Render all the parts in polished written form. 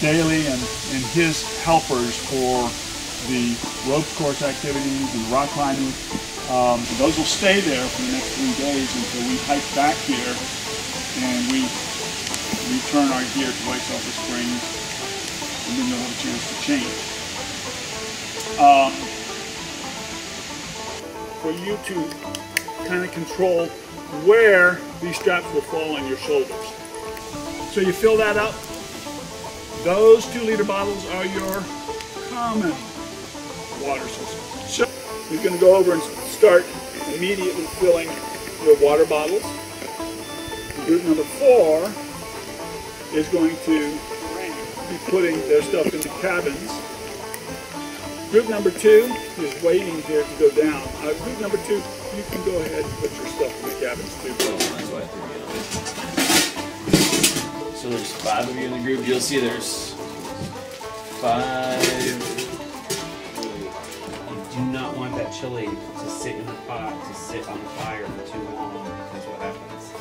daily and his helpers for the rope course activities and rock climbing. And those will stay there for the next 3 days until we hike back here and we return our gear to White Sulphur Springs, and then they'll have a chance to change. For you to kind of control where these straps will fall on your shoulders. So you fill that up. Those 2-liter bottles are your common water source. So we're going to go over and start immediately filling your water bottles. Group number 4 is going to be putting their stuff in the cabins. Group number 2 is waiting here to go down. Group number 2, you can go ahead and put your stuff in the cabins too. So there's 5 of you in the group. You'll see there's 5. You do not want that chili to sit in the pot, to sit on the fire for too long, because what happens?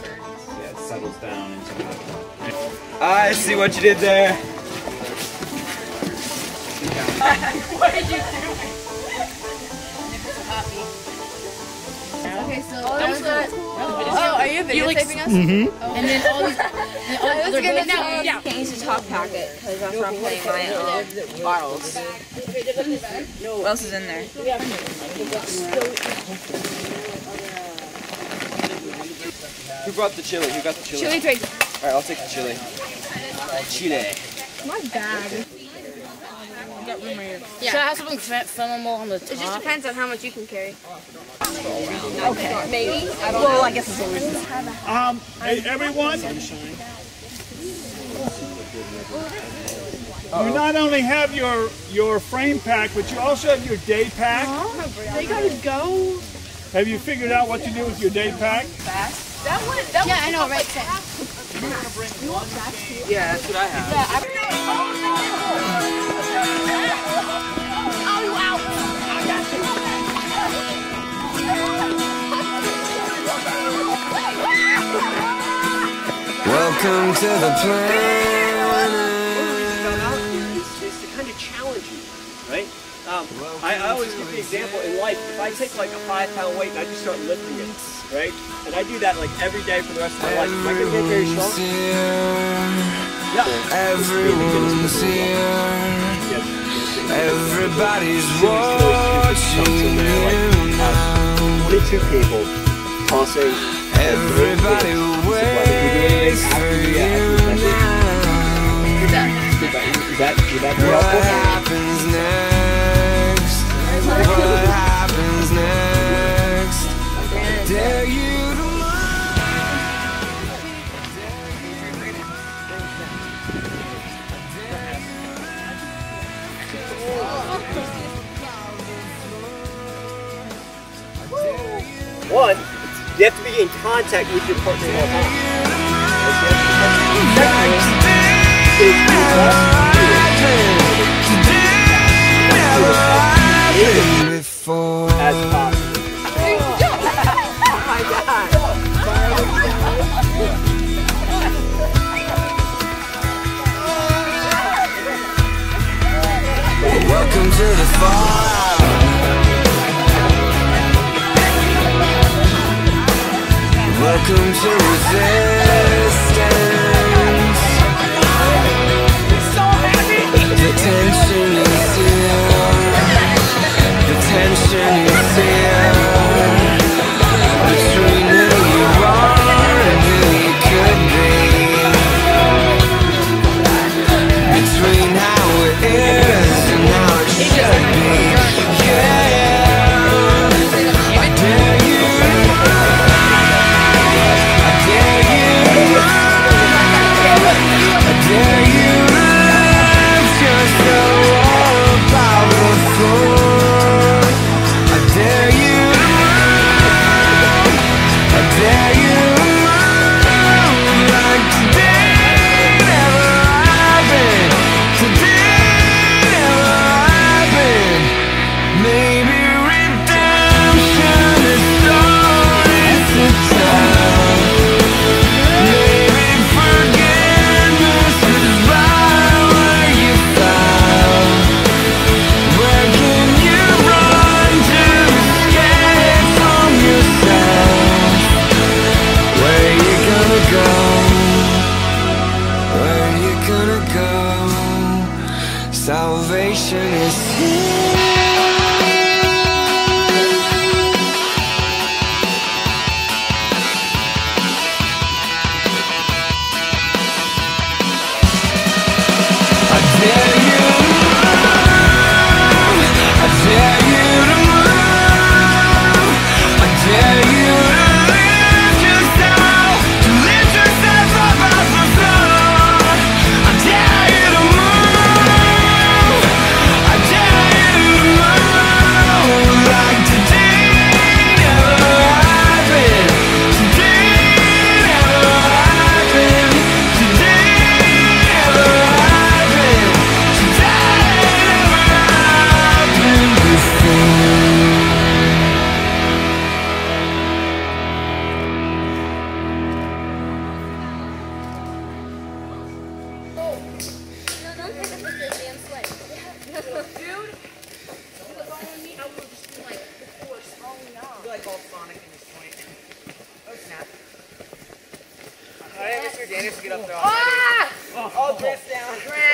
Yeah, it settles down into hot. I see what you did there. What did you do? Okay, so oh, are you videotaping us? Mm-hmm. Oh. And then all these, I was gonna say, you can't use a top packet because that's where I'm putting my bottles. What else is in there? Who brought the chili? Who got the chili? chili twig. Alright, I'll take the chili. Chile. My bag. Yeah. Should I have something flammable on the top? It just depends on how much you can carry. Okay, maybe. Well, I guess it's always. Hey, everyone. You not only have your frame pack, but you also have your day pack. They gotta go. Have you figured out what to do with your day pack? Yeah, I know, right? Yeah, that's what I have. Welcome to the planet. Is to kind of challenge you, right? I always give the example in life. If I take like a 5-pound weight and I just start lifting it, right? And I do that like every day for the rest of my life. Am I gonna get very strong? Yeah. Everyone's here. Everybody's watching you now. 22 people tossing. Everybody waits for you now. Is that What happens next? What happens next? I dare you to One, you have to be in contact with your partner all the time. before. As possible. Oh my god. Welcome to the fall. Welcome to resistance. The tension is here. The tension is here. Between who you are and who you could be. Between how it is and how it should be. Yeah. I dare you. I dare you. salvation is here.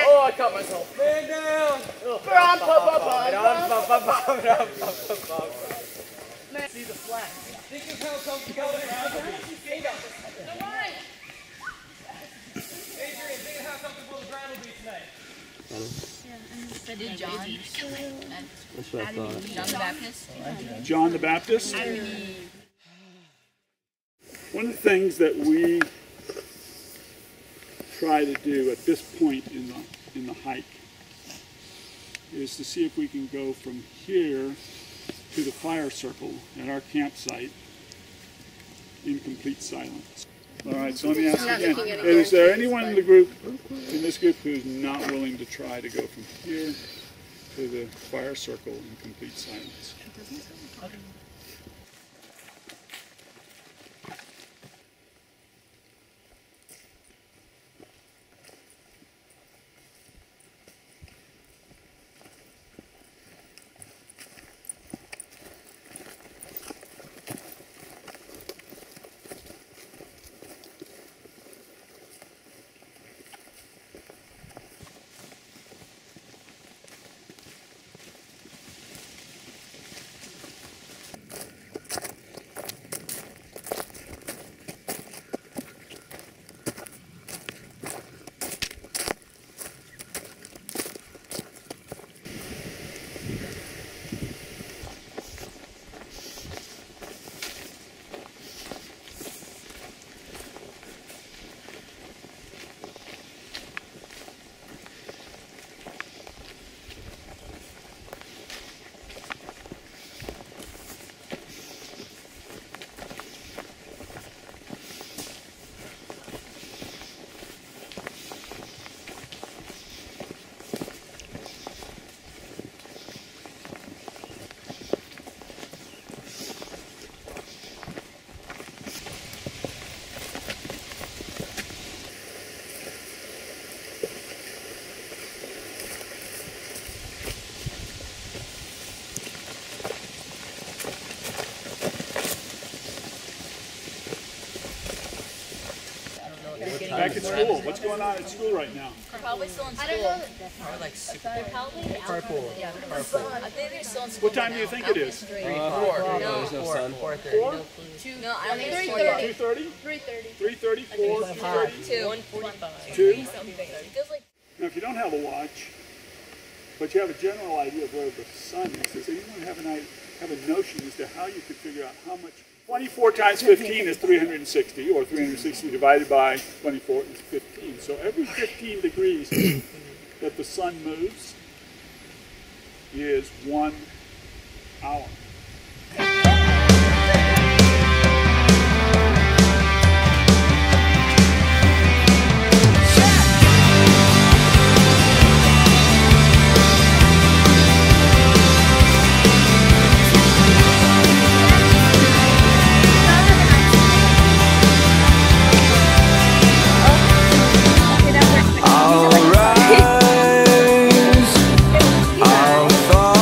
Oh, I cut myself. Man down. See the flag. Think of how it comes together. Adrian, think of how comfortable the ground will be tonight. Did John? That's what I thought. John the Baptist? John the Baptist. One of the things that we try to do at this point in the hike is to see if we can go from here to the fire circle at our campsite in complete silence. All right, so let me ask you again. Is there anyone in the group, in this group, who's not willing to try to go from here to the fire circle in complete silence? Back at school. What's going on at school right now? They're probably still in school. I don't know. Or like super. They're probably carpool. Yeah, carpool. I think they're still in school. What time do you think it is? 4. No, 4? 2. No, I think it's 2:30. 3:30. 3:30. 4. 2:30. 1:45. 2. Something. It feels like. Now, if you don't have a watch, but you have a general idea of where the sun is, does anyone have a notion as to how you could figure out how much? 24 times 15 is 360, or 360 divided by 24 is 15. So every 15 degrees that the sun moves is 1 hour. I'll fall.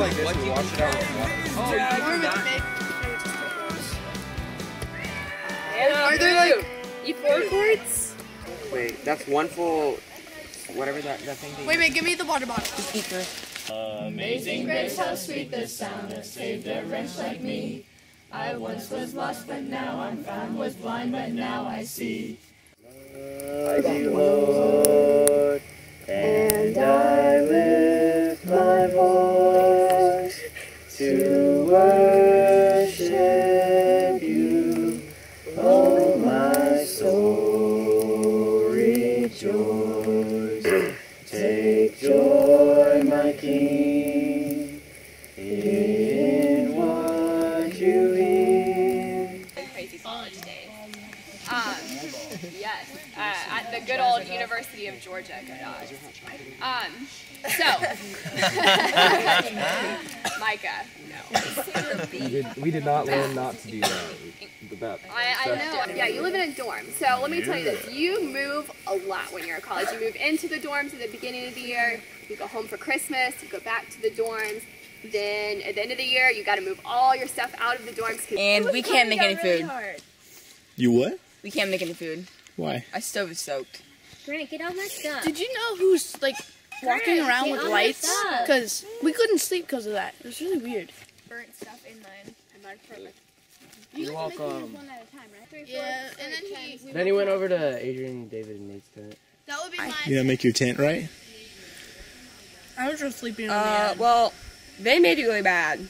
like this and wash it out with water. Are there like E4 chords? Wait, that's one full, whatever that thing. Wait, give me the water bottle. Just eat first. Amazing grace, how sweet the sound that saved a wretch like me. I once was lost, but now I'm found. Was blind, but now I see. I do, Lord, and I lift my voice to worship you. Oh, my soul, rejoice. Take joy, my King, in what you hear. Crazy college days. Yes, at the good old University of Georgia, go Dogs. So, Micah, no. We did not learn not to do that. I know. Yeah, you live in a dorm. So let me tell you this. You move a lot when you're in college. You move into the dorms at the beginning of the year. You go home for Christmas. You go back to the dorms. Then at the end of the year, you got to move all your stuff out of the dorms. And we can't make any food. You what? We can't make any food. Why? Our stove is soaked. Granny, get all my stuff. Did you know who's like walking around with lights? Because we couldn't sleep because of that. It was really weird. Burnt stuff in mine. You're welcome. One at a time, right? Yeah, and Then he went over to Adrian, David, and Nate's tent. that would be mine. You gotta make your tent right? I was just sleeping on the end. Well, they made it really bad. And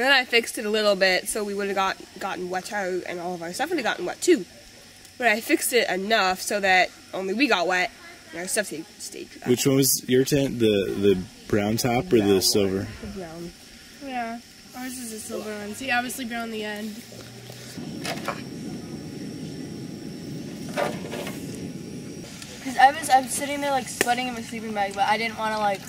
then I fixed it a little bit so we would have gotten wet out and all of our stuff would have gotten wet too. But I fixed it enough so that only we got wet and our stuff stayed dry. Which one was your tent? The brown top or the silver? The brown. Yeah, ours is a silver one. See, I was sleeping on the end. Because I was sitting there like sweating in my sleeping bag, but I didn't want to like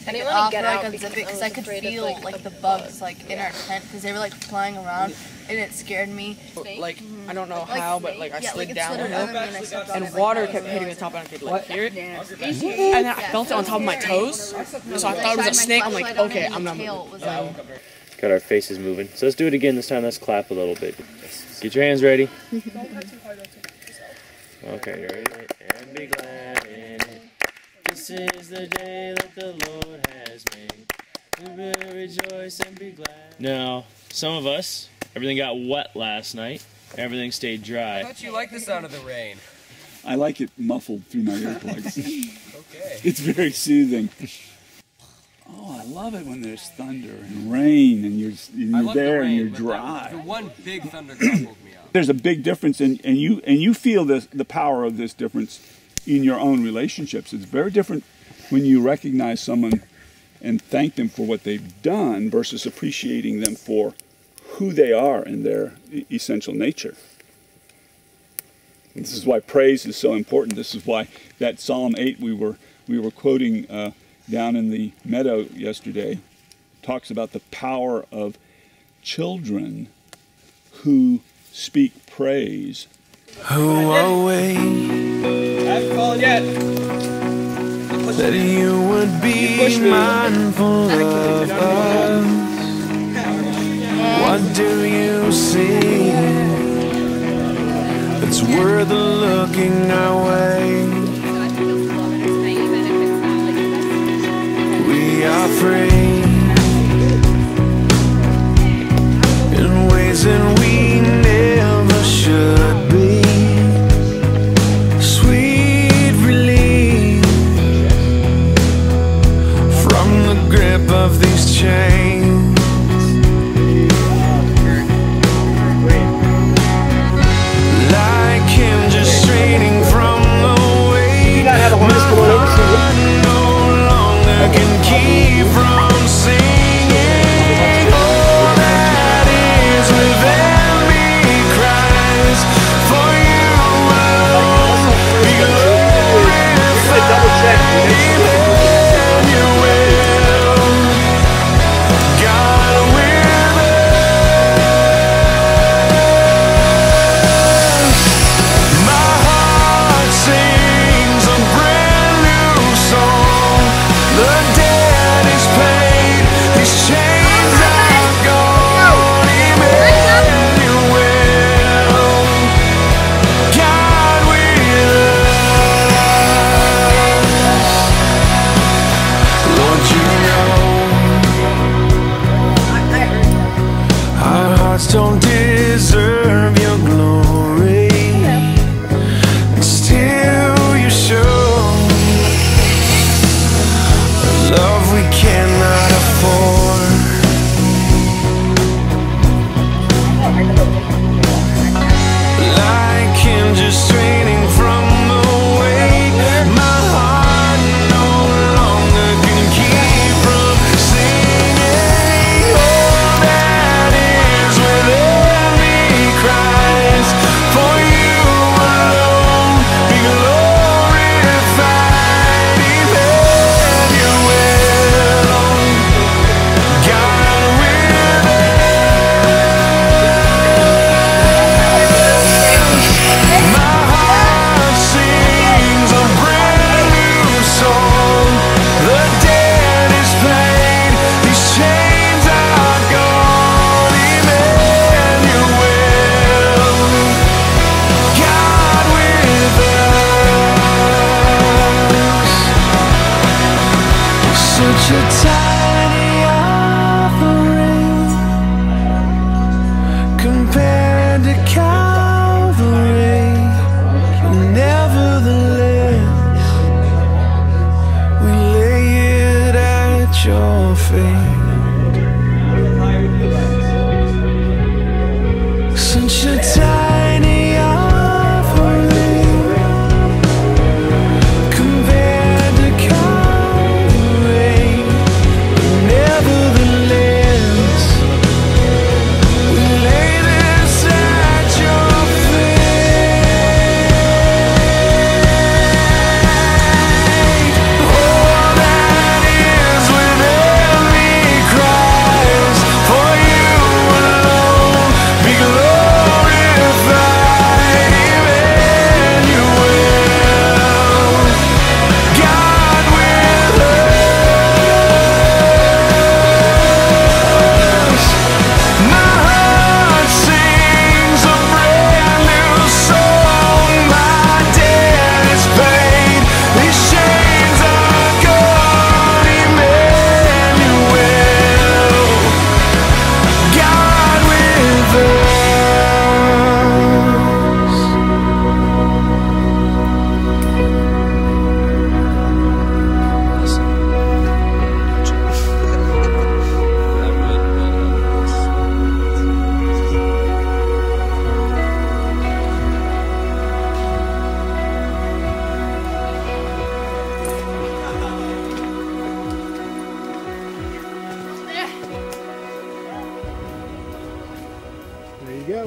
take it off or like unzip it because I could feel like the bugs like in our tent because they were like flying around and it scared me. Like I don't know how, but like I slid down under me and water kept hitting the top and I could like hear it. And then I felt it on top of my toes, so I thought it was a snake. I'm like, okay, I'm not moving. Got our faces moving. So let's do it again this time. Let's clap a little bit. Get your hands ready. Okay, you ready? And be glad in it. This is the day that the Lord has made. We will rejoice and be glad. Now, some of us, everything got wet last night. Everything stayed dry. I thought you liked the sound of the rain. I like it muffled through my earplugs. Okay. It's very soothing. Oh, I love it when there's thunder and rain and you're there and you're dry. The one big thunder crumbled me out. There's a big difference, and you feel the power of this difference in your own relationships. It's very different when you recognize someone and thank them for what they've done versus appreciating them for who they are and their essential nature. And this is why praise is so important. This is why that Psalm 8 we were quoting down in the meadow yesterday talks about the power of children who speak praise. Who away I haven't fallen yet. that you would be mindful of us. What do you see that's worth looking our way? We are free in ways that we never should be. Sweet relief from the grip of these chains. Like him just straining from the Such a tiny offering compared to Calvary, but nevertheless we lay it at your feet. Such a tiny offering compared to Calvary, but nevertheless we lay this at your feet. All that is within me cries, for you alone be glorified, Emmanuel, God with us. My heart sings a brand new song. My debt is paid, these chains are gone, Emmanuel, God with us. There you go.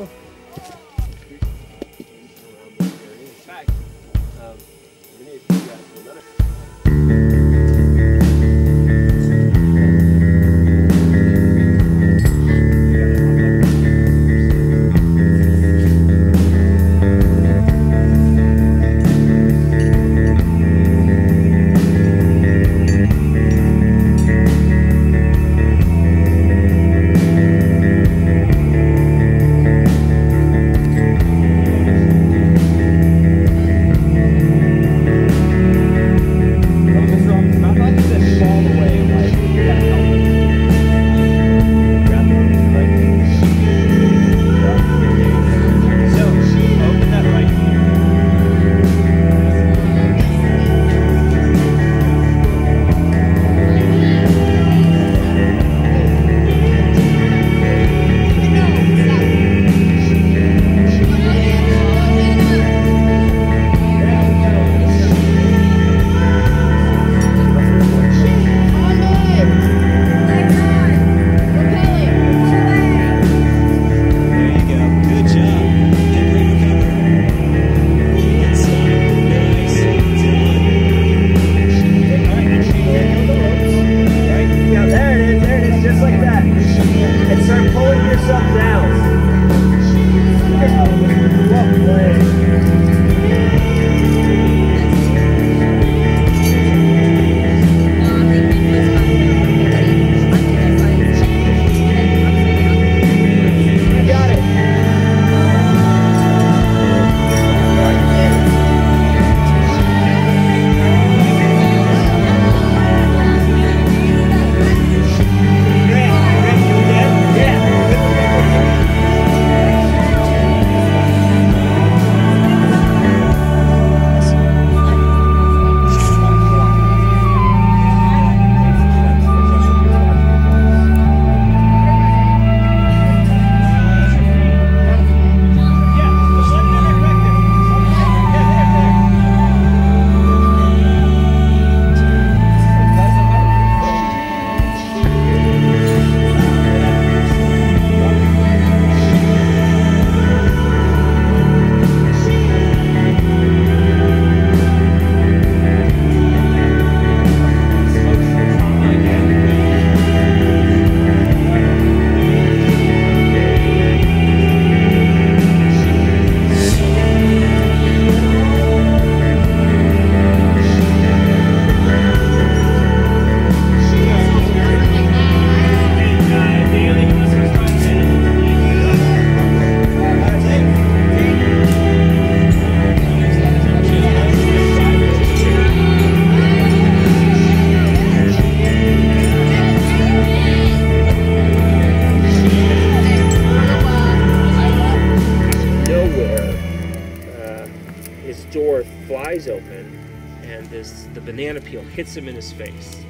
banana peel hits him in his face.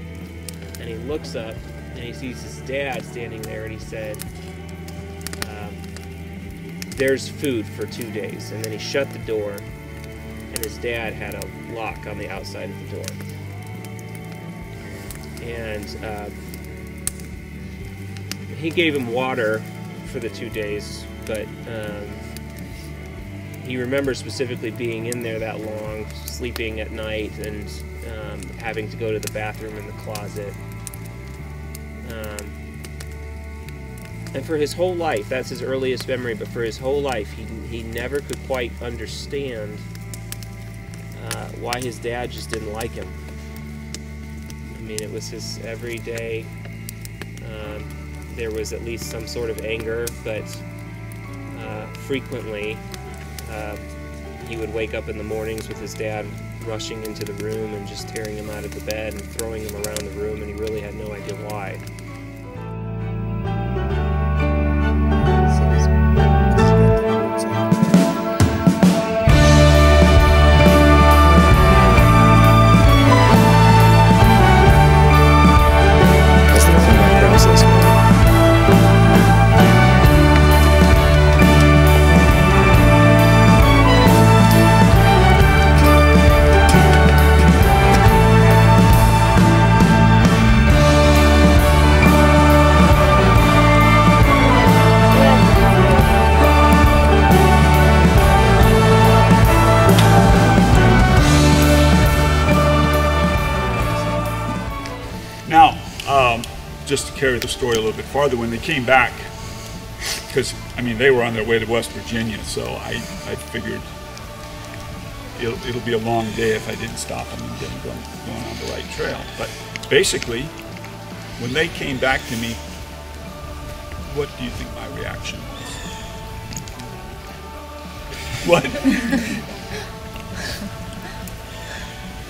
And he looks up and he sees his dad standing there, and he said, there's food for 2 days. And then he shut the door, and his dad had a lock on the outside of the door. And he gave him water for the 2 days, but he remembers specifically being in there that long, sleeping at night, and having to go to the bathroom in the closet. And for his whole life, that's his earliest memory, but for his whole life, he never could quite understand why his dad just didn't like him. I mean, it was his everyday. There was at least some sort of anger, but frequently he would wake up in the mornings with his dad rushing into the room and just tearing him out of the bed and throwing him around the room, and he really had no idea why. Just to carry the story a little bit farther, when they came back, because I mean they were on their way to West Virginia, so I figured it'll be a long day if I didn't stop them and get them going on the right trail. But basically, when they came back to me, what do you think my reaction was? What?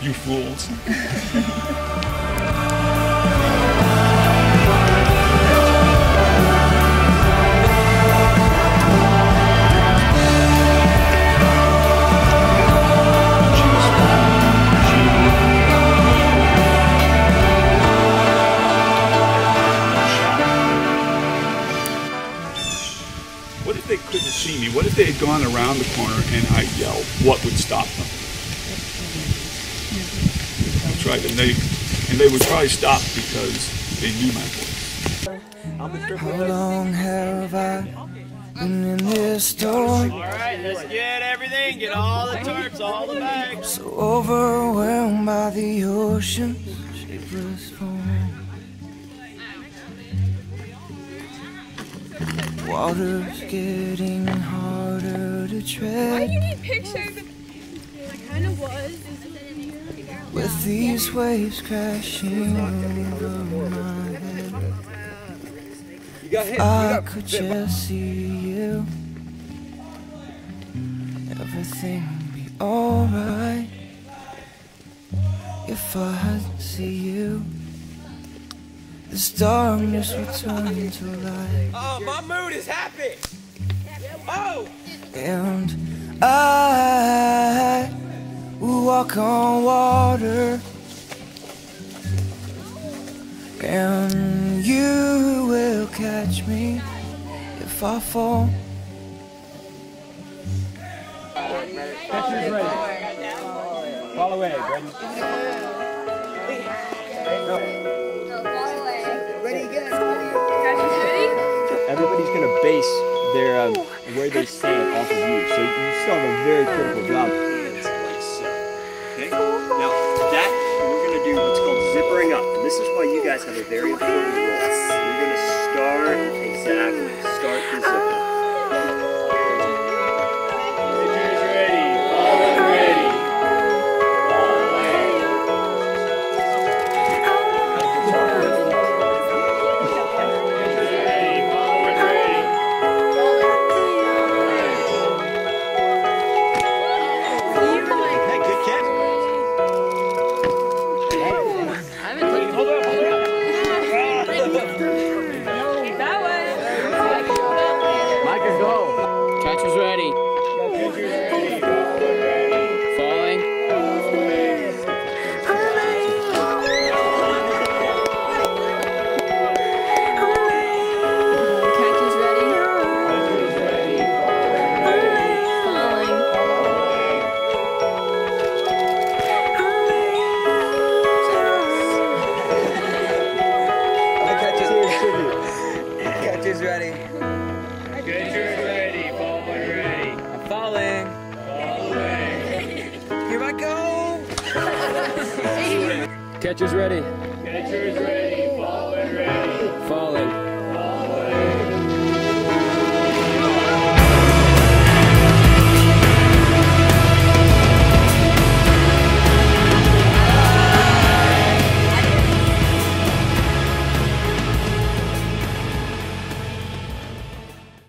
You fools. They couldn't see me. What if they had gone around the corner and I yelled? What would stop them? That's right, and they would probably stop because they knew my voice. How long have I been in this storm? Alright, let's get everything, get all the tarps, all the bags. So overwhelmed by the ocean's shapeless form. Water's getting harder to tread. Why do you need pictures? It kind of was. With these waves crashing over my head. If I could just see you, everything would be alright. If I had to see you, this darkness would turn into light. Oh, my mood is happy! Oh! And I will walk on water, and you will catch me if I fall. Catcher's ready. Fall away, Braden. Everybody's going to base their where they stand off of you, so you still have a very critical job. Hands like so. Okay? Now, that we're going to do what's called zippering up. And this is why you guys have a very important role. You're going to start the zipper. Pitcher's ready. Ball ready. Catcher's ready. Catcher's ready, falling ready. Falling.